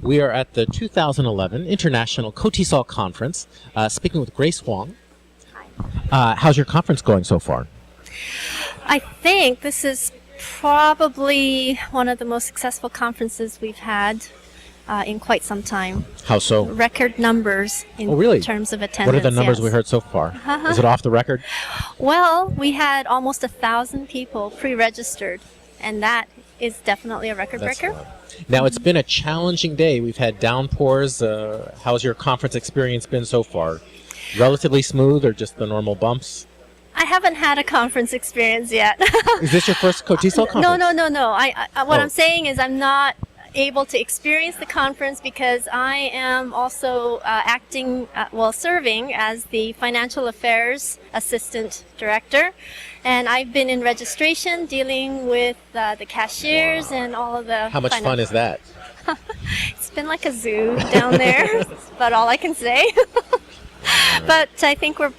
We are at the 2011 International KOTESOL Conference, speaking with Grace Wang. Hi. How's your conference going so far? I think this is probably one of the most successful conferences we've had in quite some time. How so? Record numbers in really? terms of attendance. What are the numbers yes. we heard so far? Is it off the record? Well, we had almost 1,000 people pre-registered, and that is definitely a record breaker. Now, it's been a challenging day. We've had downpours. How's your conference experience been so far? Relatively smooth or just the normal bumps? I haven't had a conference experience yet. Is this your first KOTESOL conference? No. What I'm saying is I'm not able to experience the conference because I am also serving as the Financial Affairs Assistant Director. And I've been in registration dealing with the cashiers and all of the... How much fun is that? It's been like a zoo down there. That's about all I can say. But I think we're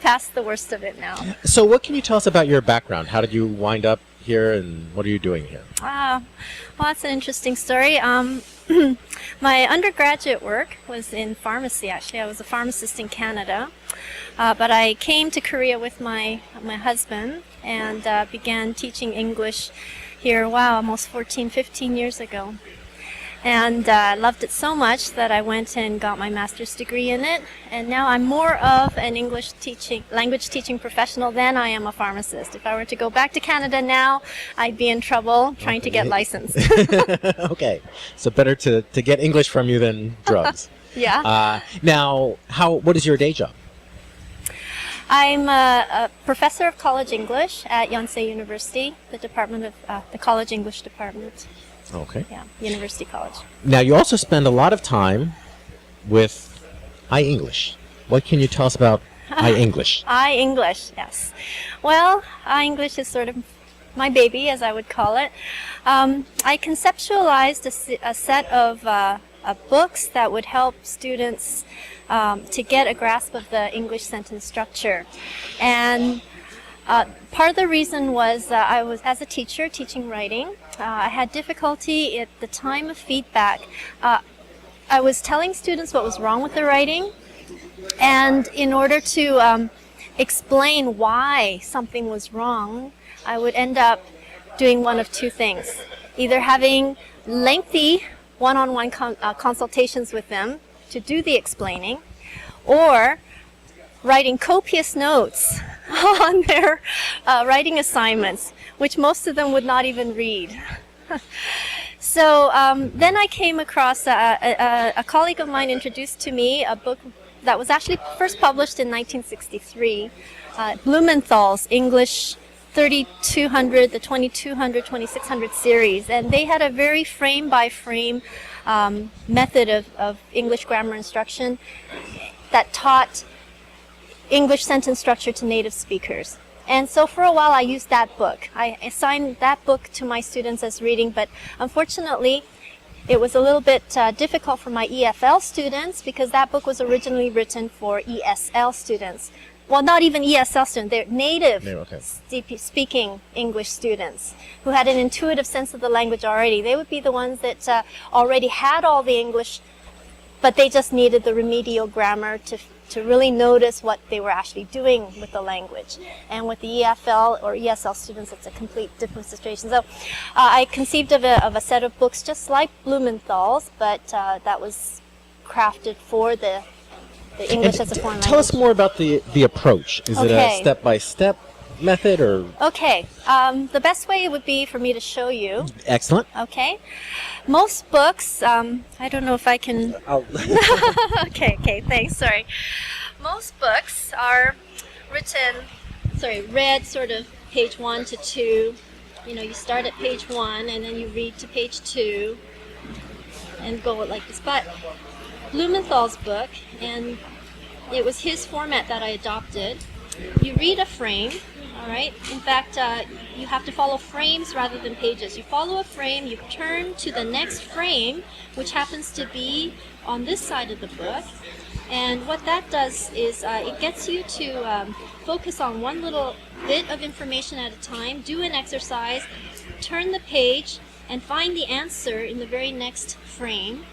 past the worst of it now. So what can you tell us about your background? How did you wind up here and what are you doing here? Well, that's an interesting story. My undergraduate work was in pharmacy, actually. I was a pharmacist in Canada. But I came to Korea with my husband and began teaching English here, almost 15 years ago. And I loved it so much that I went and got my master's degree in it. And now I'm more of an language teaching professional than I am a pharmacist. If I were to go back to Canada now, I'd be in trouble trying to get licensed. Okay, so better to get English from you than drugs. Yeah. Now, what is your day job? I'm a professor of college English at Yonsei University, the college English department. Okay. Yeah, University College. Now, you also spend a lot of time with iEnglish. What can you tell us about iEnglish? iEnglish, yes. Well, iEnglish is sort of my baby, as I would call it. I conceptualized a set of books that would help students to get a grasp of the English sentence structure. And part of the reason was I was, as a teacher, teaching writing. I had difficulty at the time of feedback. I was telling students what was wrong with the writing, and in order to explain why something was wrong, I would end up doing one of two things. Either having lengthy one-on-one consultations with them to do the explaining, or writing copious notes on their writing assignments, which most of them would not even read. So then I came across a colleague of mine introduced to me a book that was actually first published in 1963, Blumenthal's English 3200, the 2200, 2600 series, and they had a very frame-by-frame method of English grammar instruction that taught English sentence structure to native speakers. And so for a while I used that book. I assigned that book to my students as reading, but unfortunately it was a little bit difficult for my EFL students because that book was originally written for ESL students. Well, not even ESL students, they're native speaking English students who had an intuitive sense of the language already. They would be the ones that already had all the English, but they just needed the remedial grammar to really notice what they were actually doing with the language. And with the EFL or ESL students, it's a complete different situation. So I conceived of a set of books just like Blumenthal's, but that was crafted for the English as a foreign language. Tell us more about the approach. Is it a step-by-step method or? Okay. The best way would be for me to show you. Excellent. Okay. Most books, I don't know if I can. Okay, thanks. Sorry. Most books are read sort of page 1 to 2. You know, you start at page 1 and then you read to page 2 and go like this. But Blumenthal's book, and it was his format that I adopted. You read a frame, all right? In fact, you have to follow frames rather than pages. You follow a frame, you turn to the next frame, which happens to be on this side of the book. And what that does is it gets you to focus on one little bit of information at a time, do an exercise, turn the page, and find the answer in the very next frame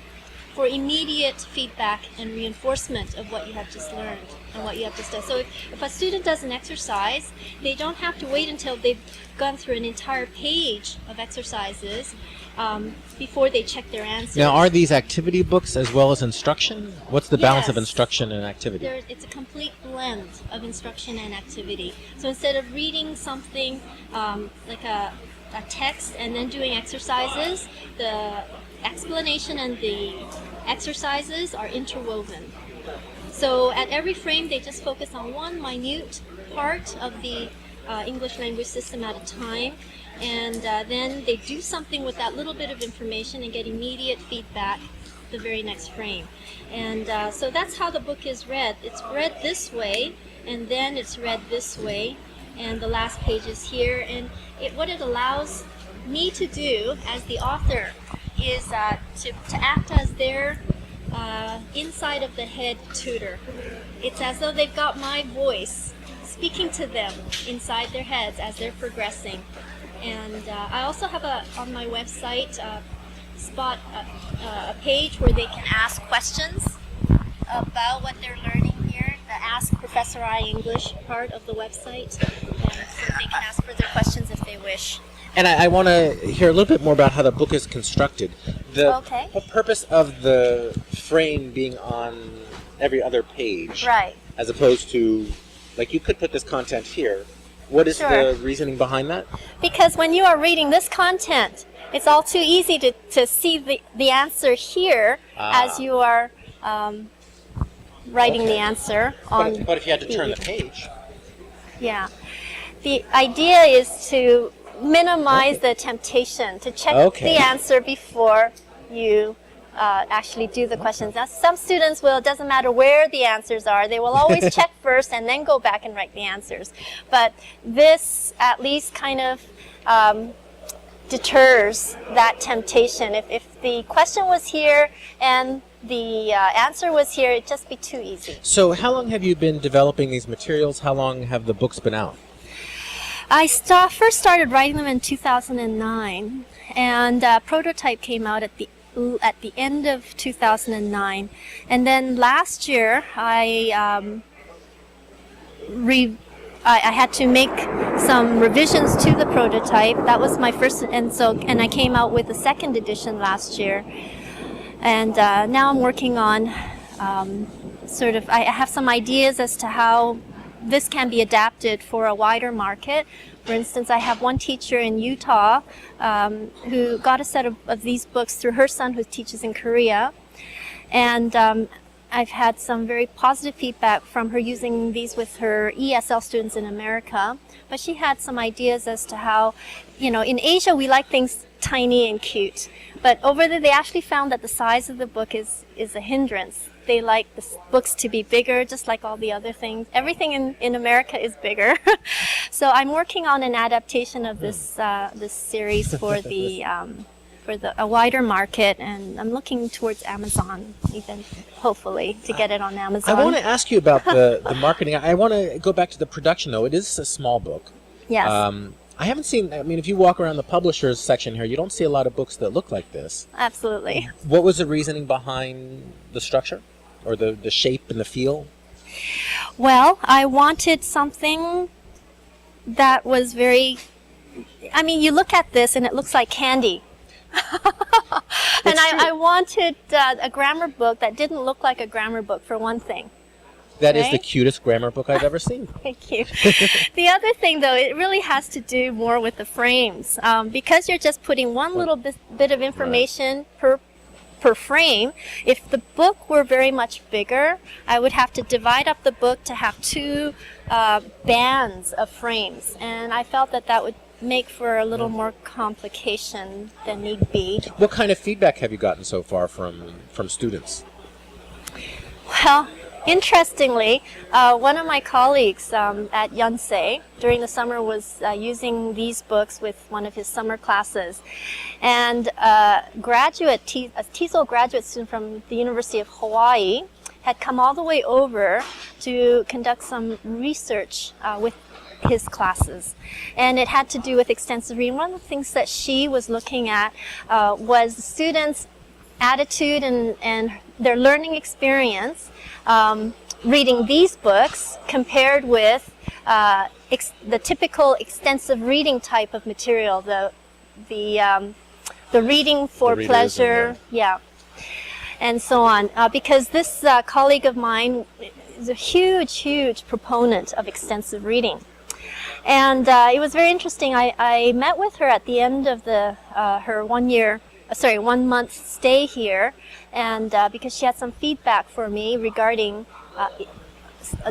for immediate feedback and reinforcement of what you have just learned and what you have just done. So if a student does an exercise, they don't have to wait until they've gone through an entire page of exercises before they check their answers. Now, are these activity books as well as instruction? What's the balance of Yes. instruction and activity? It's a complete blend of instruction and activity. So instead of reading something like a text and then doing exercises, the explanation and the exercises are interwoven. So at every frame, they just focus on one minute part of the English language system at a time, and then they do something with that little bit of information and get immediate feedback the very next frame. And so that's how the book is read. It's read this way, and then it's read this way, and the last page is here. And what it allows me to do as the author is to act as their inside of the head tutor. It's as though they've got my voice speaking to them inside their heads as they're progressing. And I also have on my website a page where they can ask questions about what they're learning here, the Ask Professor I English part of the website, and so they can ask further questions if they wish. And I want to hear a little bit more about how the book is constructed. The Okay. whole purpose of the frame being on every other page, Right. as opposed to, like, you could put this content here. What is Sure. the reasoning behind that? Because when you are reading this content, it's all too easy to see the answer here as you are writing the answer on. But if you had to turn the page. Yeah. The idea is to minimize the temptation to check the answer before you actually do the questions. Now, some students will, it doesn't matter where the answers are, they will always check first and then go back and write the answers. But this at least kind of deters that temptation. If the question was here and the answer was here, it'd just be too easy. So how long have you been developing these materials? How long have the books been out? I first started writing them in 2009, and prototype came out at the end of 2009, and then last year I had to make some revisions to the prototype. That was my first, and I came out with a second edition last year, and now I'm working on I have some ideas as to how this can be adapted for a wider market. For instance, I have one teacher in Utah who got a set of these books through her son who teaches in Korea. And I've had some very positive feedback from her using these with her ESL students in America. But she had some ideas as to how, in Asia we like things tiny and cute. But over there they actually found that the size of the book is a hindrance. They like the books to be bigger, just like all the other things. Everything in America is bigger. So I'm working on an adaptation of this series for a wider market, and I'm looking towards Amazon, even hopefully to get it on Amazon. I want to ask you about the marketing. I want to go back to the production, though. It is a small book. Yes. I haven't seen, if you walk around the publishers section here, you don't see a lot of books that look like this. Absolutely. What was the reasoning behind the structure or the shape and the feel? Well, I wanted something that was very, you look at this and it looks like candy. And I wanted a grammar book that didn't look like a grammar book, for one thing. That is the cutest grammar book I've ever seen. Thank you. The other thing, though, it really has to do more with the frames. Because you're just putting one little bit of information per frame. If the book were very much bigger, I would have to divide up the book to have two bands of frames. And I felt that would make for a little more complication than need be. What kind of feedback have you gotten so far from students? Well, interestingly, one of my colleagues at Yonsei during the summer was using these books with one of his summer classes. And a TESOL graduate student from the University of Hawaii had come all the way over to conduct some research with his classes, and it had to do with extensive reading. One of the things that she was looking at was the students' attitude and their learning experience reading these books compared with the typical extensive reading type of material, the reading for pleasure, and so on. Because this colleague of mine is a huge proponent of extensive reading. And it was very interesting. I met with her at the end of her 1 month stay here, and because she had some feedback for me regarding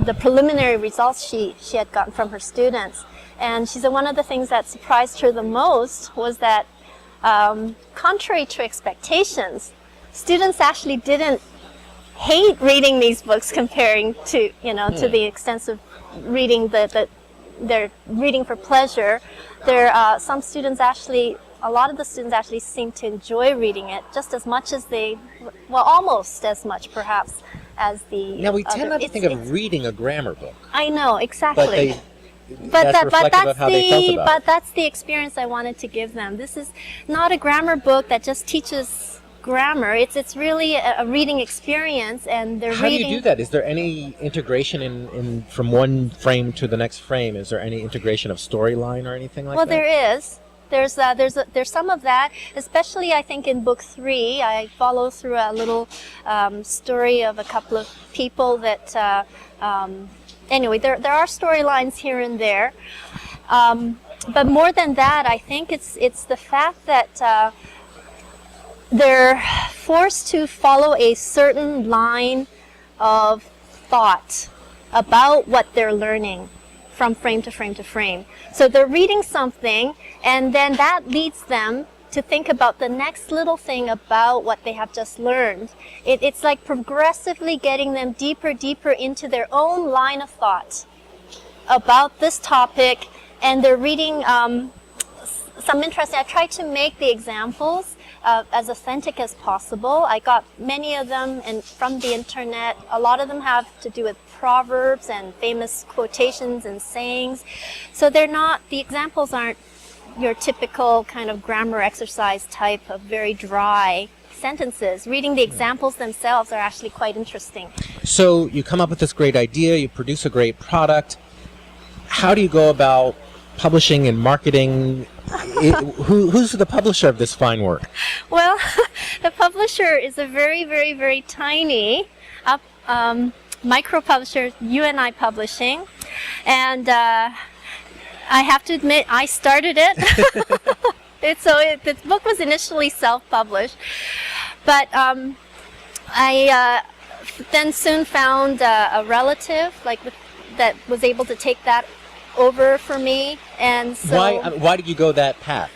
the preliminary results she had gotten from her students. And she said one of the things that surprised her the most was that contrary to expectations, students actually didn't hate reading these books comparing to, to the extensive reading they're reading for pleasure. Some students actually, a lot of the students actually seem to enjoy reading it just as much as almost as much perhaps as the Now we tend not to think of reading a grammar book. I know, exactly. But that's the experience I wanted to give them. This is not a grammar book that just teaches grammar. It's really a reading experience, and they're reading. How do you do that? Is there any integration in from one frame to the next frame? Is there any integration of storyline or anything like that? Well, there is. There's some of that, especially I think in book 3. I follow through a little story of a couple of people that. Anyway, there are storylines here and there, but more than that, I think it's the fact that they're forced to follow a certain line of thought about what they're learning from frame to frame to frame. So they're reading something, and then that leads them to think about the next little thing about what they have just learned. It's like progressively getting them deeper into their own line of thought about this topic, and they're reading some interesting. I tried to make the examples as authentic as possible. I got many of them from the internet. A lot of them have to do with proverbs and famous quotations and sayings. So the examples aren't your typical kind of grammar exercise type of very dry sentences. Reading the examples themselves are actually quite interesting. So you come up with this great idea, you produce a great product. How do you go about publishing and marketing? Who's the publisher of this fine work? Well, the publisher is a very tiny micro publisher, UNI Publishing, and I have to admit, I started it. The book was initially self-published, but I then soon found a relative that was able to take that over for me, and so. Why did you go that path?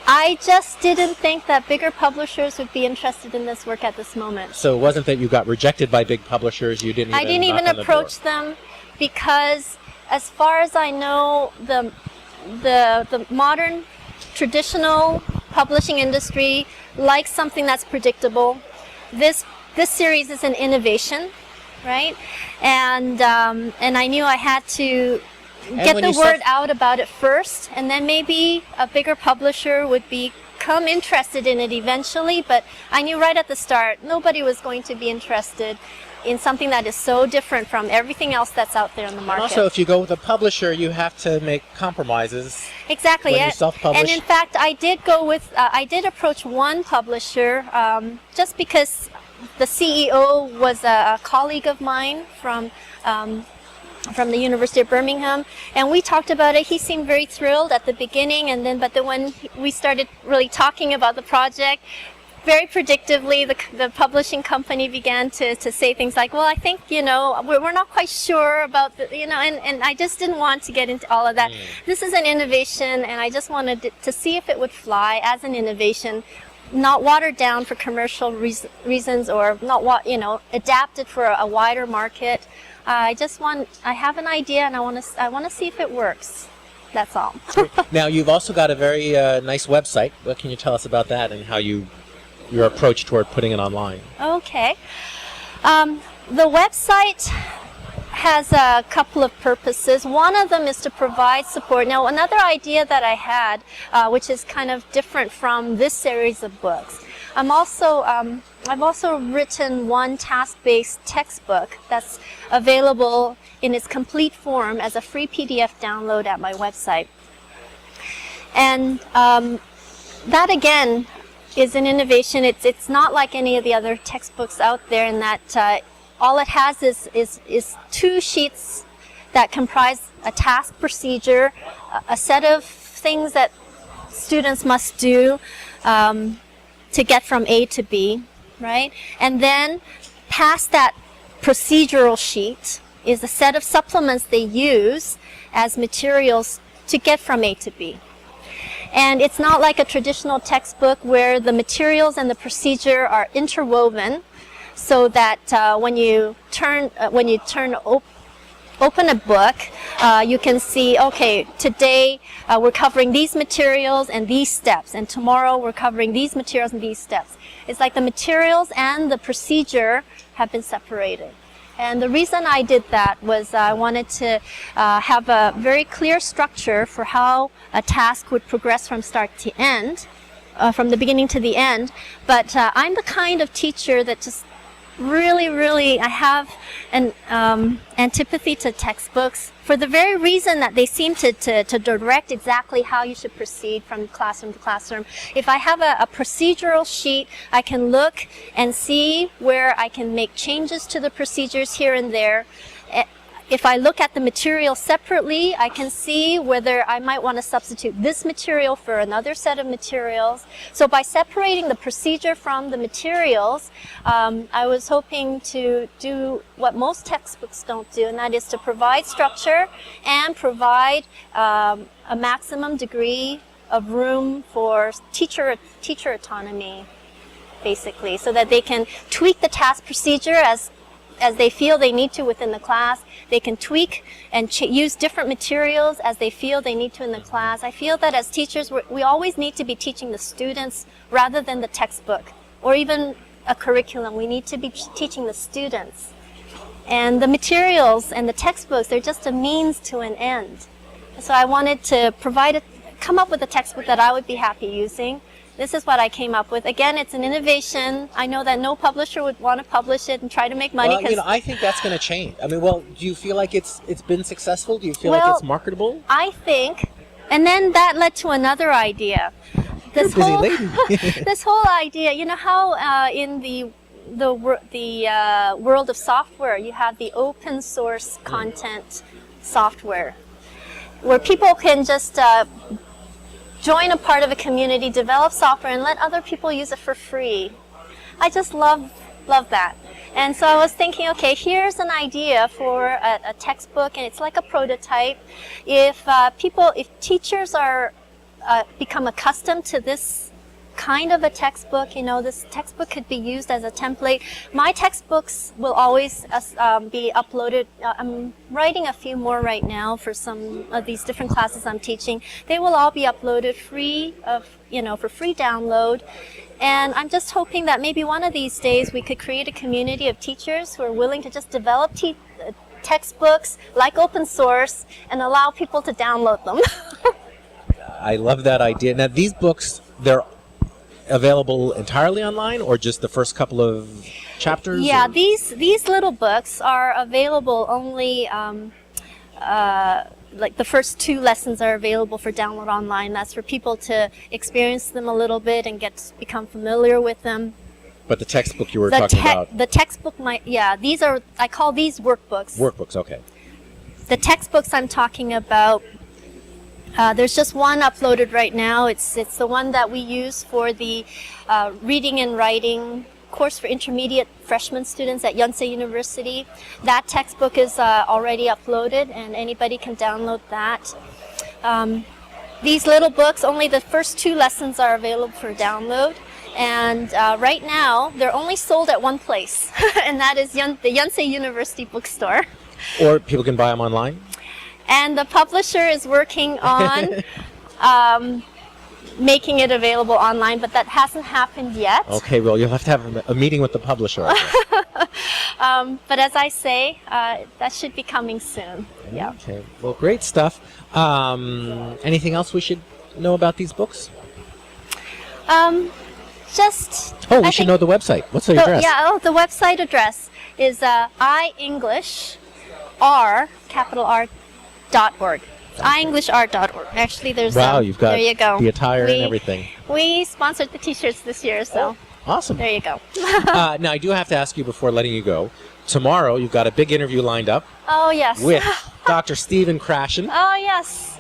I just didn't think that bigger publishers would be interested in this work at this moment. So it wasn't that you got rejected by big publishers? I didn't even approach them because, as far as I know, the modern traditional publishing industry likes something that's predictable. This series is an innovation, right? And I knew I had to get the word out about it first, and then maybe a bigger publisher would become interested in it eventually. But I knew right at the start nobody was going to be interested in something that is so different from everything else that's out there in the market. And also, if you go with a publisher, you have to make compromises. Exactly. When you self-publish. And in fact, I did approach one publisher just because the CEO was a colleague of mine from the University of Birmingham, and we talked about it. He seemed very thrilled at the beginning, but then when we started really talking about the project, very predictably, the publishing company began to say things like, well, I think, we're not quite sure about and I just didn't want to get into all of that. This is an innovation, and I just wanted to see if it would fly as an innovation, not watered down for commercial reasons, or not, adapted for a wider market. I have an idea, and I want to see if it works. That's all. Now, you've also got a very nice website. What can you tell us about that and how your approach toward putting it online? Okay. The website has a couple of purposes. One of them is to provide support. Now, another idea that I had, which is kind of different from this series of books, I've also written one task-based textbook that's available in its complete form as a free PDF download at my website. And that again is an innovation. It's not like any of the other textbooks out there in that all it has is 2 sheets that comprise a task procedure, a set of things that students must do to get from A to B, right? And then past that procedural sheet is a set of supplements they use as materials to get from A to B. And it's not like a traditional textbook where the materials and the procedure are interwoven, so that when you open a book, you can see, okay, today we're covering these materials and these steps, and tomorrow we're covering these materials and these steps. It's like the materials and the procedure have been separated. And the reason I did that was I wanted to have a very clear structure for how a task would progress from start to end, from the beginning to the end. But I'm the kind of teacher that just really, I have an antipathy to textbooks for the very reason that they seem to direct exactly how you should proceed from classroom to classroom. If I have a procedural sheet, I can look and see where I can make changes to the procedures here and there. If I look at the material separately, I can see whether I might want to substitute this material for another set of materials. So by separating the procedure from the materials, I was hoping to do what most textbooks don't do, and that is to provide structure and provide a maximum degree of room for teacher autonomy, basically, so that they can tweak the task procedure as they feel they need to within the class. They can tweak and use different materials as they feel they need to in the class. I feel that as teachers, we always need to be teaching the students rather than the textbook or even a curriculum. We need to be teaching the students. And the materials and the textbooks, they're just a means to an end. So I wanted to come up with a textbook that I would be happy using. This is what I came up with. Again, it's an innovation. I know that no publisher would want to publish it and try to make money. Well, I think that's going to change. do you feel like it's been successful? Do you feel like it's marketable? I think, and then that led to another idea. This You're a busy whole, this whole idea, you know how in the world of software, you have the open source content software, where people can just join a part of a community, develop software, and let other people use it for free. I just love that. And so I was thinking, okay, here's an idea for a textbook, and it's like a prototype. If teachers are become accustomed to this kind of a textbook, this textbook could be used as a template. My textbooks will always be uploaded. I'm writing a few more right now for some of these different classes I'm teaching. They will all be uploaded free for free download. And I'm just hoping that maybe one of these days we could create a community of teachers who are willing to just develop textbooks like open source and allow people to download them. I love that idea. Now, these books, they're available entirely online, or just the first couple of chapters? Yeah, these little books are available only, like the first 2 lessons are available for download online. That's for people to experience them a little bit and become familiar with them. But the textbook you were talking about? The textbook, I call these workbooks. Workbooks, okay. The textbooks I'm talking about, there's just one uploaded right now. It's the one that we use for the reading and writing course for intermediate freshman students at Yonsei University. That textbook is already uploaded, and anybody can download that. These little books, only the first 2 lessons are available for download. And right now, they're only sold at one place, and that is the Yonsei University bookstore. Or people can buy them online? And the publisher is working on making it available online, but that hasn't happened yet. Okay, well, you'll have to have a meeting with the publisher. I guess. But as I say, that should be coming soon. Yeah. Okay, well, great stuff. Anything else we should know about these books? Just. Oh, we should know the website. What's the address? Yeah. Oh, the website address is iEnglishR.org. iEnglishR.org. Actually, there's Wow, you've got there you go. the attire and everything. We sponsored the T-shirts this year, so Awesome. there you go. Now, I do have to ask you before letting you go. Tomorrow, you've got a big interview lined up Oh yes. with Dr. Stephen Krashen. Oh yes.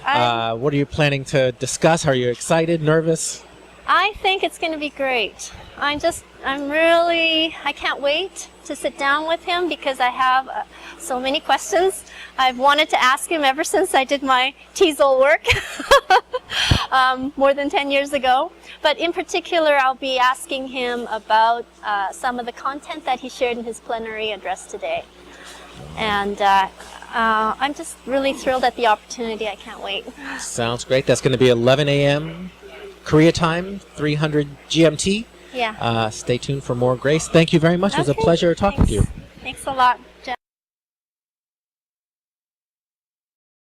What are you planning to discuss? Are you excited, nervous? I think it's going to be great. I can't wait to sit down with him because I have so many questions I've wanted to ask him ever since I did my TESOL work more than 10 years ago. But in particular, I'll be asking him about some of the content that he shared in his plenary address today. And I'm just really thrilled at the opportunity. I can't wait. Sounds great. That's going to be 11 a.m. Korea time, 300 GMT. Yeah. Stay tuned for more. Grace, thank you very much. It was a pleasure talking to you. Thanks a lot, Jeff.